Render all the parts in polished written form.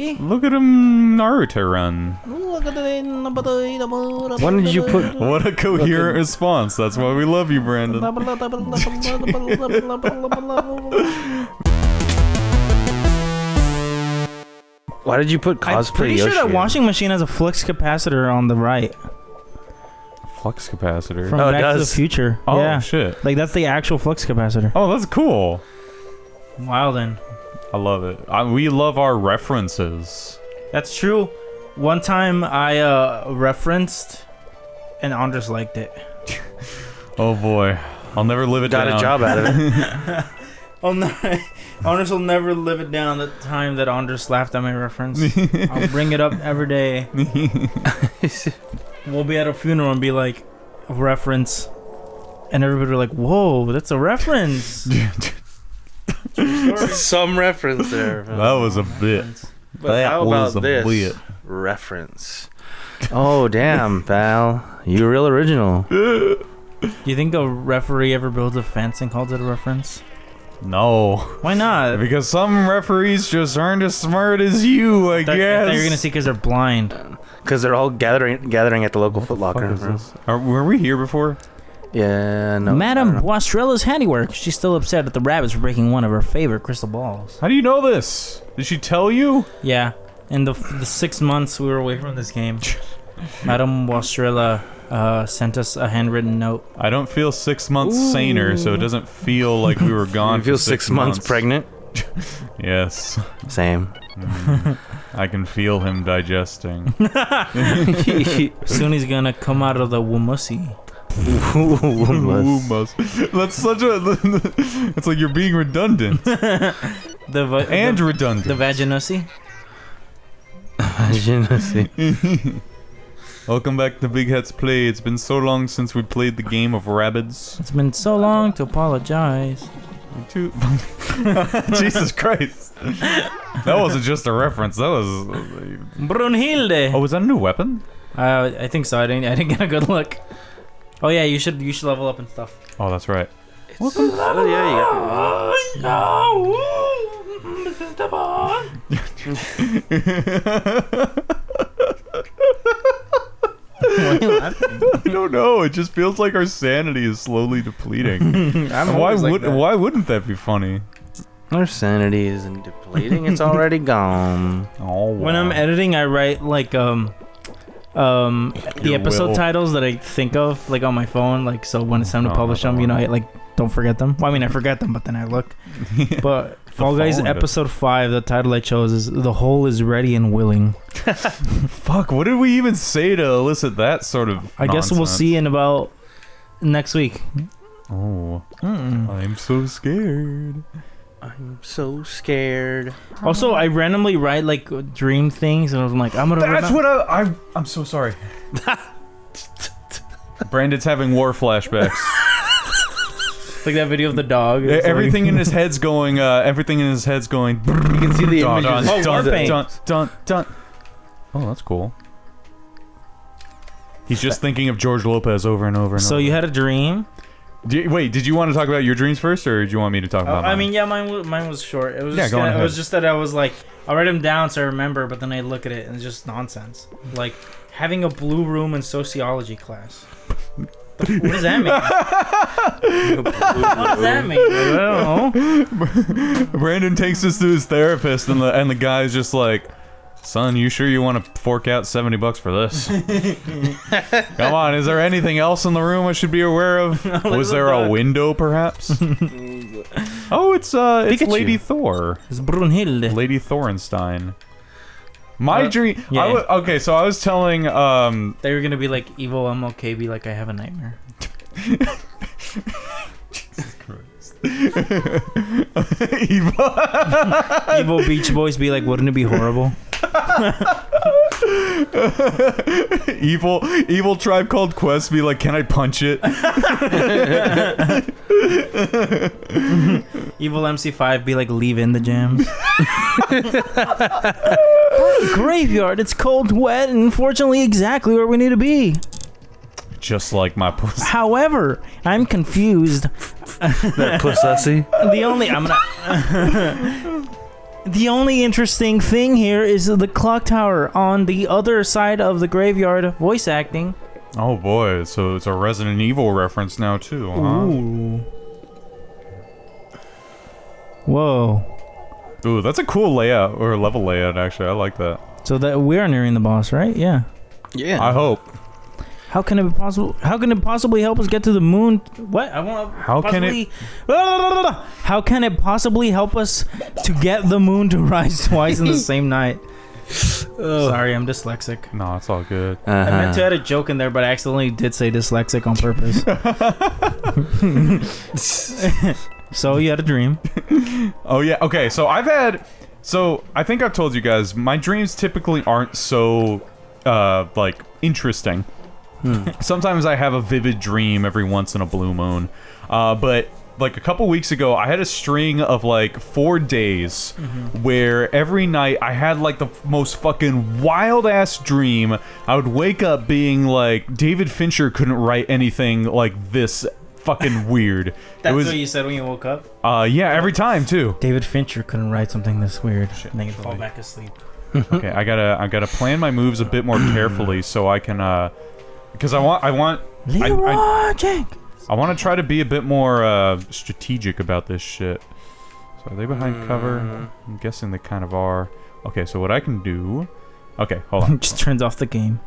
Look at him Naruto run. When did you put... What a coherent response. That's why we love you, Brandon. Why did you put cosplay I'm pretty sure Yoshi that in? washing machine has a flux capacitor on the right. Flux capacitor. From Oh, it Back to the does? Future. Oh, yeah. shit. Like, that's the actual flux capacitor. Oh, that's cool. Wow, then. I love it. We love our references. That's true. One time I referenced, and Andres liked it. Oh boy. I'll never live it Got down. a job out of it. Oh no. Andres will never live it down the time that Andres laughed at my reference. I'll bring it up every day. We'll be at a funeral and be like, a reference. And everybody will be like, whoa, that's a reference. Some reference there. That was a bit. But how about this reference? Oh, damn, pal. You're real original. Do you think a referee ever builds a fence and calls it a reference? No. Why not? Because some referees just aren't as smart as you, I I thought guess. you're gonna see because they're blind. Because they're all gathering at the local Foot Locker. Were we here before? Yeah, no. Madam Wastrella's handiwork. She's still upset at the Rabbids for breaking one of her favorite crystal balls. How do you know this? Did she tell you? Yeah, in the 6 months we were away from this game, Madam Wastrella sent us a handwritten note. I don't feel 6 months saner, so it doesn't feel like we were gone. You feel for 6 months pregnant? Yes. Same. I can feel him digesting. Soon he's gonna come out of the wumussy. That's such a. It's like you're being redundant and redundant. The vaginussy. Welcome back to Big Hats Play. It's been so long since we played the game of Rabbids. It's been so long to apologize. Jesus Christ. That wasn't just a reference. That was. Brunhilde. Oh, was that a new weapon? I think so. I didn't get a good look. Oh yeah, you should level up and stuff. Oh, that's right. Welcome. Oh, yeah, Why are you laughing? I don't know. It just feels like our sanity is slowly depleting. Why wouldn't that be funny? Our sanity isn't depleting. It's already gone. Oh, wow. When I'm editing, I write like the episode titles that I think of like on my phone, like so when it's time to publish them, you know, I like don't forget them. Well, I mean, I forget them, but then I look. But Fall Guys episode 5, the title I chose is "The Hole is Ready and Willing." Fuck, what did we even say to elicit that sort of I guess we'll see in about next week. Oh, I'm so scared. I'm so scared. Also, I randomly write like dream things, and I'm like, I'm gonna. That's what I'm so sorry. Brandon's having war flashbacks. Like that video of the dog. Everything in his head's going. Everything in his head's going. You can see the images. Oh, that's cool. He's just thinking of George Lopez over and over and over. So you had a dream. Wait, did you want to talk about your dreams first, or did you want me to talk about mine? I mean, yeah, mine was short. It was Yeah, just go on it ahead. was just that I was like, I write them down so I remember, but then I look at it and it's just nonsense. Like having a blue room in sociology class. What does that mean? What does that mean? I don't know. Brandon takes this to his therapist, and the guy's just like, "Son, you sure you want to fork out $70 for this? Come on, is there anything else in the room I should be aware of? Was there a window, perhaps?" Oh, it's Pikachu. Lady Thor. It's Brunhilde. Lady Thorenstein. My dream. yeah. Okay, so I was telling. They were gonna be like evil MLK, be like, I have a nightmare. Jesus Christ. Evil. Evil Beach Boys be like, wouldn't it be horrible? evil Tribe Called Quest be like, can I punch it? Evil MC5 be like, leave in the jams. Graveyard, it's cold, wet, and unfortunately exactly where we need to be. Just like my pussy. However, I'm confused. That pussy. The only I'm not. The only interesting thing here is the clock tower on the other side of the graveyard voice acting. Oh boy, so it's a Resident Evil reference now too, huh? Ooh. Whoa. Ooh, that's a cool layout, or level layout, actually. I like that. So that we are nearing the boss, right? Yeah. Yeah. I hope. How can it be possible? How can it possibly help us get to the moon? What? I want. How can it? How can it possibly help us to get the moon to rise twice in the same night? Sorry, I'm dyslexic. No, it's all good. I meant to add a joke in there, but I accidentally did say dyslexic on purpose. So you had a dream. Oh yeah. Okay. So I think I've told you guys my dreams typically aren't so like interesting. Sometimes I have a vivid dream every once in a blue moon, but like a couple weeks ago I had a string of like 4 days where every night I had like the most fucking wild ass dream. I would wake up being like, David Fincher couldn't write anything like this fucking weird. That's what you said when you woke up? Yeah, every time too. David Fincher couldn't write something this weird. And then you fall back asleep. Okay, I gotta plan my moves a bit more carefully so I can because I want Leroy Jenkins. I want to try to be a bit more strategic about this shit. So are they behind cover? I'm guessing they kind of are. Okay, so what I can do... Okay, hold on. Just turns off the game.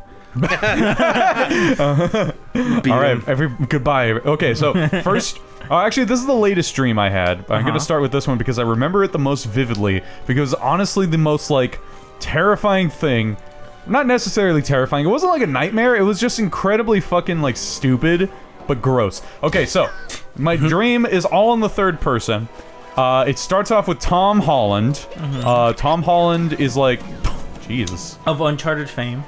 Alright, goodbye. Okay, so first... Oh, actually, this is the latest dream I had. I'm gonna start with this one because I remember it the most vividly. Because honestly, the most, like, terrifying thing... Not necessarily terrifying. It wasn't like a nightmare. It was just incredibly fucking, like, stupid... but gross. Okay, so my dream is all in the third person. It starts off with Tom Holland. Tom Holland is like, Jesus. Of Uncharted fame.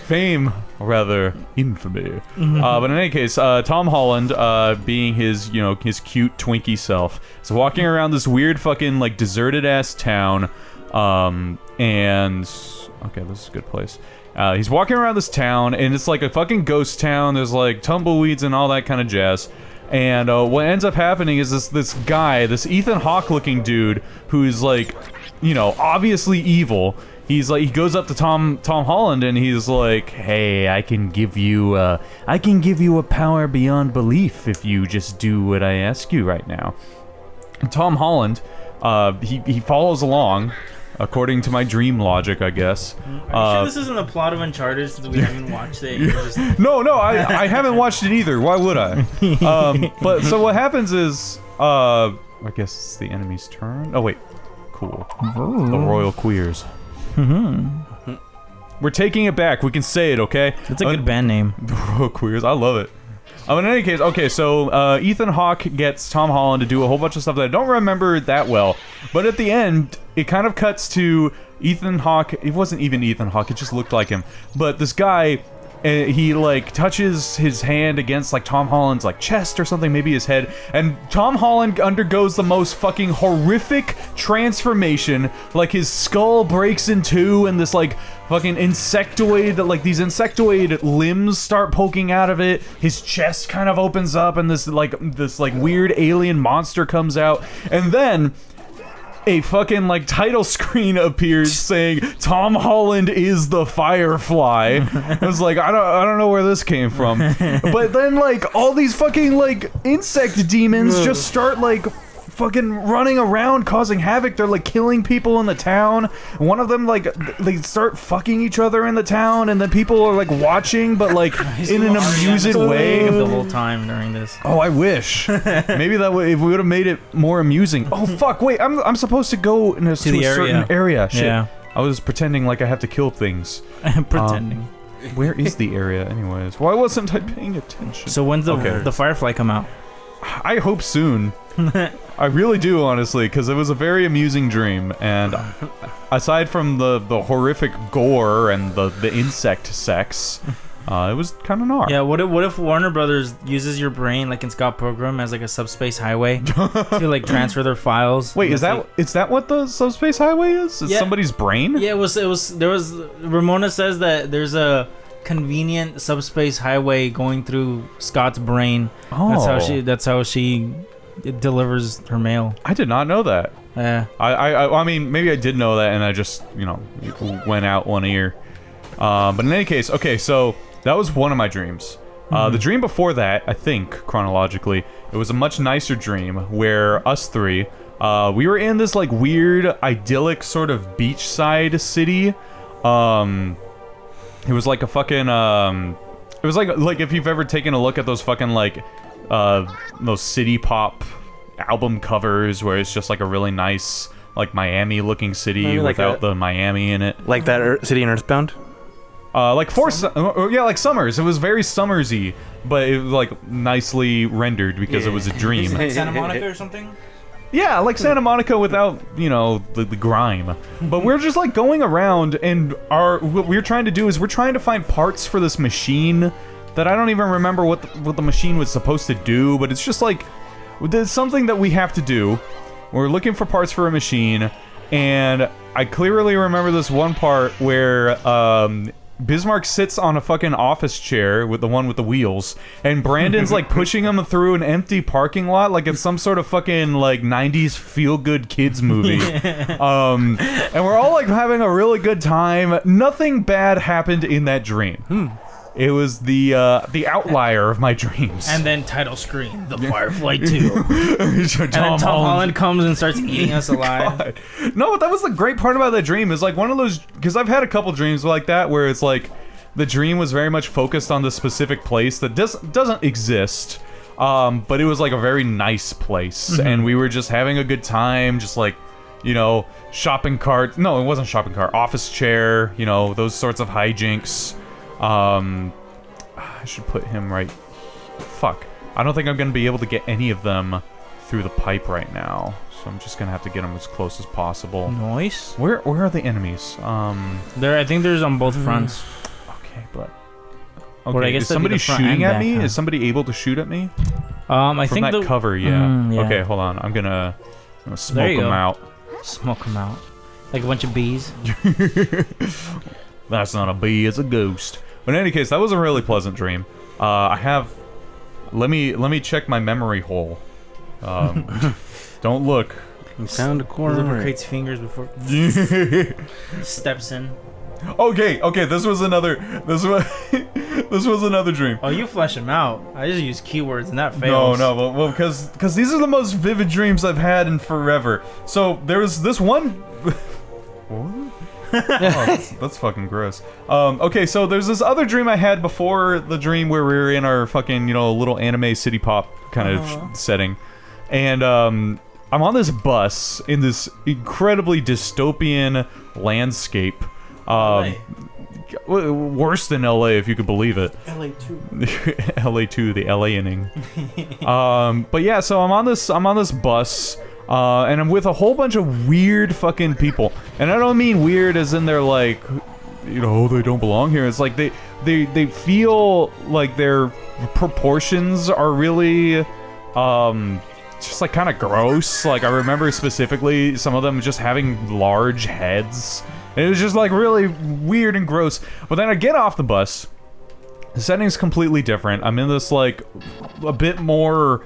Fame, or rather infamy. But in any case, Tom Holland, being his, his cute Twinkie self, is walking around this weird fucking like deserted ass town. And okay, this is a good place. He's walking around this town, and it's like a fucking ghost town. There's like tumbleweeds and all that kind of jazz. And what ends up happening is this guy, this Ethan Hawke looking dude, who's like, obviously evil. He's like, he goes up to Tom Holland, and he's like, "Hey, I can give you a power beyond belief if you just do what I ask you right now." And Tom Holland, he follows along. According to my dream logic, I guess. Are you sure this isn't the plot of Uncharted since we haven't watched it? No, I haven't watched it either. Why would I? But so what happens is, I guess it's the enemy's turn. Oh wait, cool. Ooh. The Royal Queers. We're taking it back. We can say it, okay? It's a good band name. The Royal Queers. I love it. In any case, okay, so Ethan Hawke gets Tom Holland to do a whole bunch of stuff that I don't remember that well. But at the end, it kind of cuts to Ethan Hawke. It wasn't even Ethan Hawke, it just looked like him. But this guy, he like touches his hand against like Tom Holland's like chest or something, maybe his head. And Tom Holland undergoes the most fucking horrific transformation. Like his skull breaks in two and this like fucking insectoid, like these insectoid limbs start poking out of it. His chest kind of opens up and this weird alien monster comes out. And then a fucking like title screen appears saying Tom Holland is the Firefly. I was like, I don't know where this came from. But then like all these fucking like insect demons just start like fucking running around causing havoc. They're like killing people in the town. One of them like they start fucking each other in the town, and then people are like watching, but like in an amusing way the whole time during this. Oh, I wish. Maybe that way if we would have made it more amusing. Oh fuck! Wait, I'm supposed to go to a certain area. Shit. Yeah. I was pretending like I have to kill things. Pretending. Where is the area, anyways? Why wasn't I paying attention? So when's the Firefly come out? I hope soon. I really do, honestly, because it was a very amusing dream, and aside from the horrific gore and the insect sex, it was kind of gnar. Yeah, what if Warner Brothers uses your brain like in Scott Pilgrim as like a subspace highway to like transfer their files? Wait, is that what the subspace highway is? It's somebody's brain? Yeah, there was Ramona says that there's a convenient subspace highway going through Scott's brain. Oh. That's how she delivers her mail. I did not know that. Yeah. I mean, maybe I did know that, and I just, went out one ear. But in any case, okay, so that was one of my dreams. The dream before that, I think, chronologically, it was a much nicer dream where us three, we were in this, like, weird, idyllic sort of beachside city. It was like a fucking, it was like if you've ever taken a look at those fucking, like, those city pop album covers where it's just, like, a really nice, like, Miami-looking city without the Miami in it. Like that city in Earthbound? Like like Summers. It was very Summersy, but it was like nicely rendered because it was a dream. Like Santa Monica or something? Yeah, like Santa Monica without, the grime. But we're just like going around, and what we're trying to do is we're trying to find parts for this machine that I don't even remember what the machine was supposed to do, but it's just like there's something that we have to do. We're looking for parts for a machine, and I clearly remember this one part where Bismarck sits on a fucking office chair with the one with the wheels, and Brandon's like pushing him through an empty parking lot like it's some sort of fucking like 90s feel-good kids movie. And we're all like having a really good time. Nothing bad happened in that dream. It was the outlier of my dreams. And then title screen, The Firefly 2. And then Tom Holland comes and starts eating us alive. God. No, but that was the great part about that dream. Is like one of those, because I've had a couple dreams like that where it's like the dream was very much focused on this specific place that doesn't exist. But it was like a very nice place, and we were just having a good time, just like, shopping cart. No, it wasn't shopping cart. Office chair. Those sorts of hijinks. I should put him right. Fuck. I don't think I'm gonna be able to get any of them through the pipe right now, so I'm just gonna have to get them as close as possible. Nice. Where are the enemies? I think there's on both fronts. Okay, but I guess is somebody shooting at me? Is somebody able to shoot at me? I think that cover, yeah. yeah. Okay, hold on. I'm gonna smoke them out. Smoke them out. Like a bunch of bees. That's not a bee, it's a ghost. But in any case, that was a really pleasant dream. Let me check my memory hole. Don't look. You found a corner. Lubricates fingers before steps in. Okay. This was another dream. Oh, you flesh them out. I just use keywords and that fails. No, well, because these are the most vivid dreams I've had in forever. So there was this one. What? That's fucking gross. Okay, so there's this other dream I had before the dream where we were in our fucking, little anime city pop kind of setting. And I'm on this bus in this incredibly dystopian landscape. Worse than LA, if you could believe it. LA 2. LA 2, the LA inning. But yeah, so I'm on this bus. And I'm with a whole bunch of weird fucking people. And I don't mean weird as in they're like, they don't belong here. It's like they feel like their proportions are really, just like kind of gross. Like I remember specifically some of them just having large heads. And it was just like really weird and gross. But then I get off the bus. The setting's completely different. I'm in this like a bit more,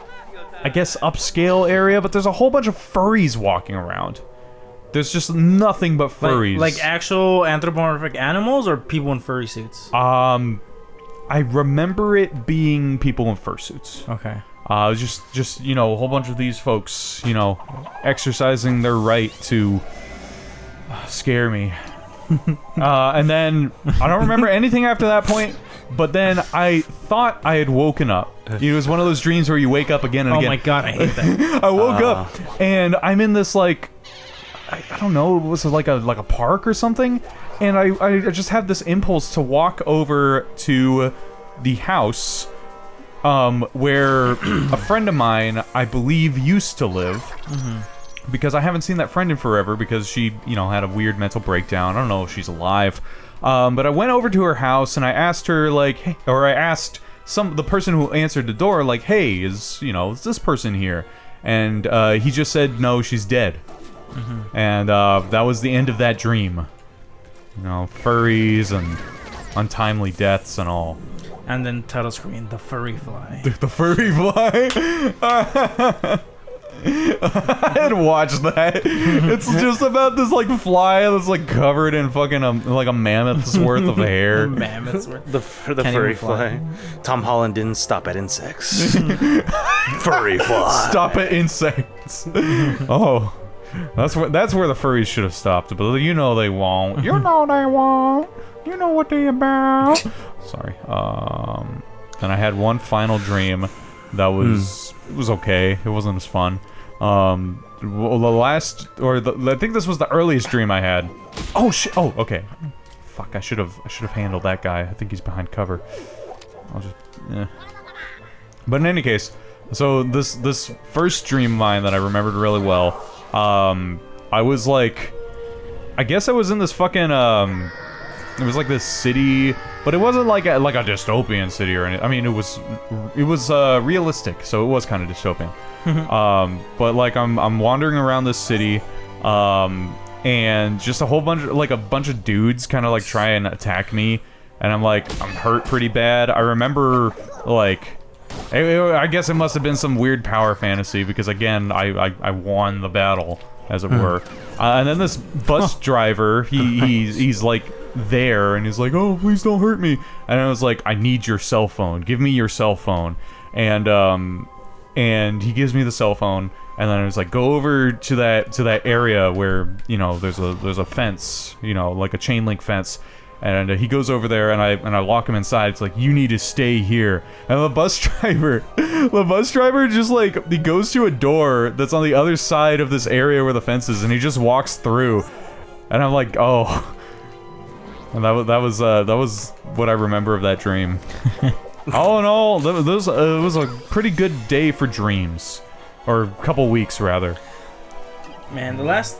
I guess, upscale area, but there's a whole bunch of furries walking around. There's just nothing but furries. Like actual anthropomorphic animals or people in furry suits? I remember it being people in fursuits. Okay. Just a whole bunch of these folks, exercising their right to scare me. And then I don't remember anything after that point. But then I thought I had woken up. It was one of those dreams where you wake up again and again. Oh my god, I hate that. I woke up and I'm in this like, I don't know, was it like a park or something? And I just had this impulse to walk over to the house where a friend of mine, I believe, used to live. Because I haven't seen that friend in forever because she, had a weird mental breakdown. I don't know if she's alive. But I went over to her house and I asked her, like, hey, or I asked the person who answered the door, like, hey, is this person here? And he just said, no, she's dead. And that was the end of that dream. Furries and untimely deaths and all. And then title screen, The FIREFLY. The FIREFLY? I had watched that. It's just about this like fly that's like covered in fucking like a mammoth's worth of hair. Mammoth's worth. The furry fly. Tom Holland didn't stop at insects. Furry fly. Stop at insects. Oh, that's where the furries should have stopped, but you know they won't. You know they won't. You know what they about. Sorry. And I had one final dream that was it was okay. It wasn't as fun. I think this was the earliest dream I had. Oh shit. Oh, okay. Fuck. I should have handled that guy. I think he's behind cover. I'll just. But in any case, so this first dream of mine that I remembered really well. I was like, I guess I was in this fucking it was like this city, but it wasn't like a dystopian city or anything. I mean, it was realistic, so it was kind of dystopian. But like I'm wandering around this city, and just a bunch of dudes kind of like try and attack me, and I'm hurt pretty bad. I remember like. I guess it must have been some weird power fantasy because again I won the battle, as it were. And then this bus driver, he's like there and he's like, oh, please don't hurt me. And I was like, I need your cell phone. Give me your cell phone. And he gives me the cell phone. And then I was like, go over to that area where, you know, there's a fence, you know, like a chain link fence. And he goes over there, and I lock him inside. It's like, you need to stay here. And the bus driver just like, he goes to a door that's on the other side of this area where the fence is, and he just walks through. And I'm like, oh. And that was what I remember of that dream. All in all, it was a pretty good day for dreams, or a couple weeks rather. Man, the last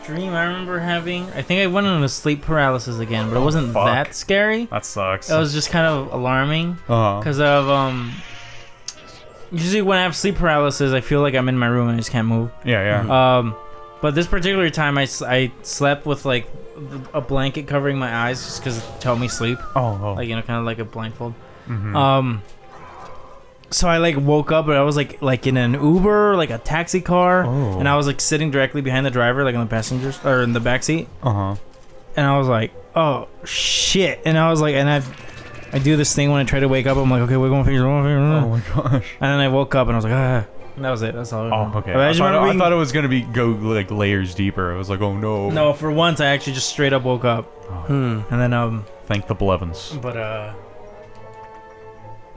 dream I remember having, I think I went into sleep paralysis again, but it wasn't that scary. That sucks. It was just kind of alarming because of usually when I have sleep paralysis, I feel like I'm in my room and I just can't move. Yeah. But this particular time, I slept with like a blanket covering my eyes just because it helped me sleep. Oh. Like, you know, kind of like a blindfold. Mm-hmm. So I like woke up, and I was like in an Uber, like a taxi car, and I was like sitting directly behind the driver, like on the passengers or in the back seat. And I was like, oh shit! And I was like, and I do this thing when I try to wake up. I'm like, okay, wiggle my fingers. Oh my gosh! And then I woke up, and I was like, ah. And that was it. That's all. Oh, okay. I thought it was gonna go like layers deeper. I was like, oh no. No, for once I actually just straight up woke up. And then Thank the Blevins. But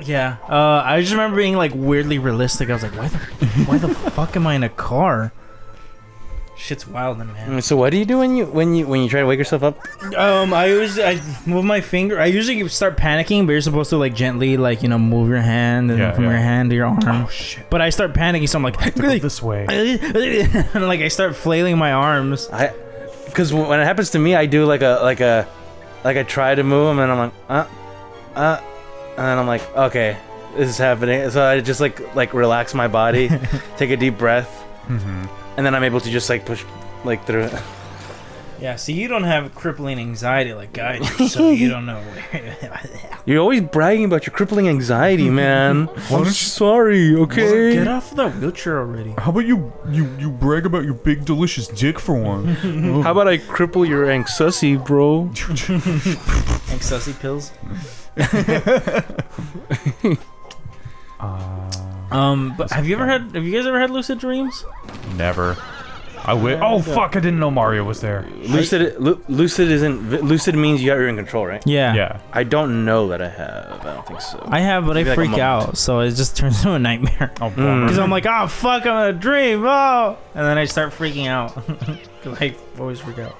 yeah. I just remember being like weirdly realistic. I was like, why the fuck am I in a car? Shit's wild, man. So what do you do when you try to wake yourself up? I move my finger. I usually start panicking, but you're supposed to like gently, like, you know, move your hand and from your hand to your arm. Oh shit! But I start panicking, so I'm like, go this way. And like I start flailing my arms. Because when it happens to me, I do like I try to move them, and I'm like and then I'm like, okay, this is happening. So I just like relax my body, take a deep breath, and then I'm able to just like push like through it. Yeah, see, you don't have crippling anxiety like I do, so you don't know. You're always bragging about your crippling anxiety, man. I'm sorry, okay? Get off the wheelchair already. How about you brag about your big delicious dick for one? How about I cripple your anxiety, bro? Anxiety pills. But have you guys ever had lucid dreams? Never. Oh fuck! I didn't know Mario was there. Lucid means you're in control, right? Yeah. I don't know that I have. I don't think so. I have, but maybe I freak out, so it just turns into a nightmare. Oh, because I'm like, oh fuck, I'm in a dream. Oh, and then I start freaking out because I always freak out.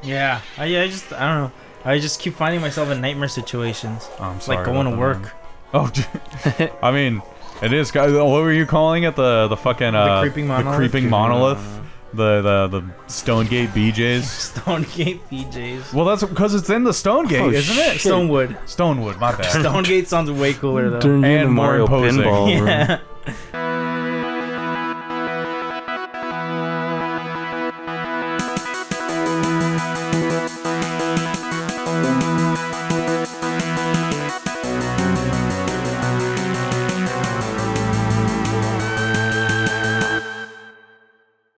Yeah. I don't know. I just keep finding myself in nightmare situations. Oh, I'm sorry. Like going to work. Oh, I mean, it is. What were you calling it? The fucking the creeping monolith. The creeping monolith. The Stonegate BJs. Stonegate BJs. Well, that's because it's in the Stonegate, isn't it? Stonewood. Stonewood. My bad. Stonegate sounds way cooler though. Turn and more Mario imposing. Pinball. Yeah.